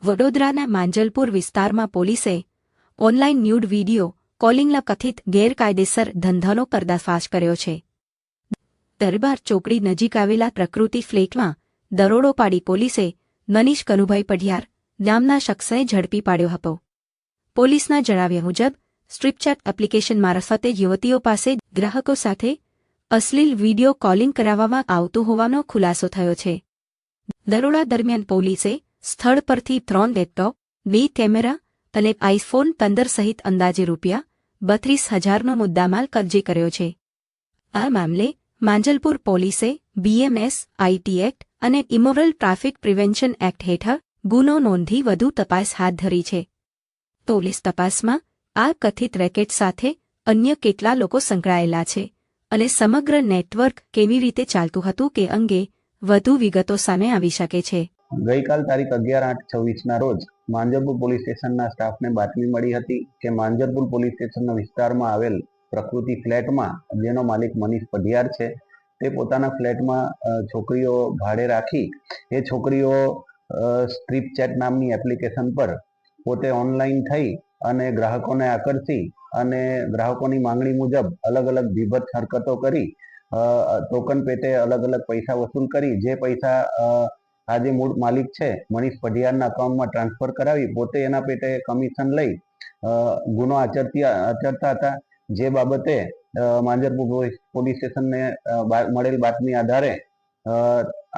વડોદરાના માંજલપુર વિસ્તારમાં પોલીસે ઓનલાઈન ન્યૂડ વિડીયો કોલિંગના કથિત ગેરકાયદેસર ધંધાનો પર્દાફાશ કર્યો છે. દરબાર ચોકડી નજીક આવેલા પ્રકૃતિ ફ્લેટમાં દરોડો પાડી પોલીસે મનીષ કનુભાઈ પઢિયાર નામના શખ્સને ઝડપી પાડ્યો હતો. પોલીસના જણાવ્યા મુજબ સ્ટ્રીપચેટ એપ્લિકેશન મારફતે યુવતીઓ પાસે ગ્રાહકો સાથે અશ્લીલ વિડીયો કોલિંગ કરાવવામાં આવતું હોવાનો ખુલાસો થયો છે. દરોડા દરમિયાન પોલીસે સ્થળ પરથી 3 લેપટોપ, 2 કેમેરા અને આઈફોન 15 સહિત અંદાજે ₹32,000નો મુદ્દામાલ કબજે કર્યો છે. આ મામલે માંજલપુર પોલીસે BMS, IT એક્ટ અને ઇમોરલ ટ્રાફિક પ્રિવેન્શન એક્ટ હેઠળ ગુનો નોંધી વધુ તપાસ હાથ ધરી છે. પોલીસ તપાસમાં આ કથિત રેકેટ સાથે અન્ય કેટલા લોકો સંકળાયેલા છે અને સમગ્ર નેટવર્ક કેવી રીતે ચાલતું હતું કે અંગે વધુ વિગતો સામે આવી શકે છે. ગઈકાલ તારીખ 11/8/26ના રોજ માંજલપુર પોલીસ સ્ટેશનના સ્ટાફને બાતમી મળી હતી કે માંજલપુર પોલીસ સ્ટેશનના વિસ્તારમાં આવેલ પ્રકૃતિ ફ્લેટમાં જેનો માલિક મનીષ પઢિયાર છે તે પોતાના ફ્લેટમાં છોકરીઓ ભાડે રાખી એ છોકરીઓ સ્ટ્રીપ ચેટ નામની એપ્લિકેશન પર પોતે ઓનલાઈન થઈ અને ગ્રાહકોને આકર્ષી અને ગ્રાહકોની માંગણી મુજબ અલગ અલગ વિભત્સ હરકતો કરી ટોકન પેટે અલગ અલગ પૈસા વસૂલ કરી જે પૈસા આ જે મૂળ માલિક છે મનીષ પઢિયારના અકાઉન્ટમાં ટ્રાન્સફર કરાવી પોતે એના પેટે કમિશન લઈ ગુનો આચરતા હતા. જે બાબતે માંજલપુર પોલીસ સ્ટેશનને મળેલ બાતમી આધારે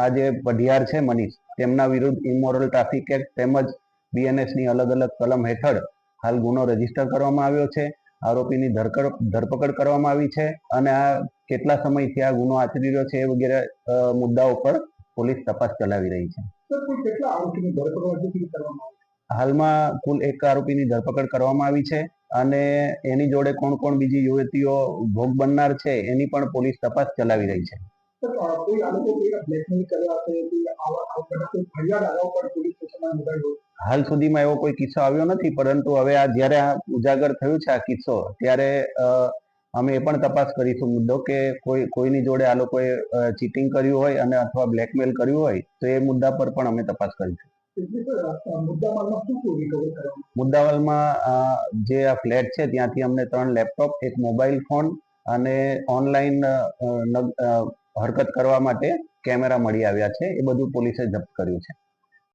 આ જે પઢિયાર છે મનીષ તેમના વિરુદ્ધ ઇમોરલ ટ્રાફિક એક્ટ તેમજ BNSની અલગ અલગ કલમ હેઠળ હાલ ગુનો રજીસ્ટર કરવામાં આવ્યો છે. આરોપીની ધરપકડ કરવામાં આવી છે અને આ કેટલા સમયથી આ ગુનો આચરી રહ્યો છે એ વગેરે મુદ્દાઓ પર પોલીસ તપાસ ચલાવી રહી છે. હાલમાં કુલ 1 આરોપીની ધરપકડ કરવામાં આવી છે અને એની જોડે કોણ કોણ બીજી યુવતીઓ ભોગ બનનાર છે એની પણ પોલીસ તપાસ ચલાવી રહી છે. હાલ સુધીમાં એવો કોઈ કિસ્સો આવ્યો નથી, પરંતુ હવે આ જ્યારે આ ઉજાગર થયું છે આ કિસ્સો ત્યારે અમે એ પણ તપાસ કરીશું મુદ્દો કે કોઈની જોડે આ લોકોએ ચીટિંગ કર્યું હોય અને અથવા બ્લેકમેલ કર્યું હોય તો એ મુદ્દા પર પણ અમે તપાસ કરીશું. મુદ્દામાલમાં જે આ ફ્લેટ છે ત્યાંથી અમને 3 લેપટોપ, 1 મોબાઈલ ફોન અને ઓનલાઈન હરકત કરવા માટે કેમેરા મળી આવ્યા છે. એ બધું પોલીસે જપ્ત કર્યું છે.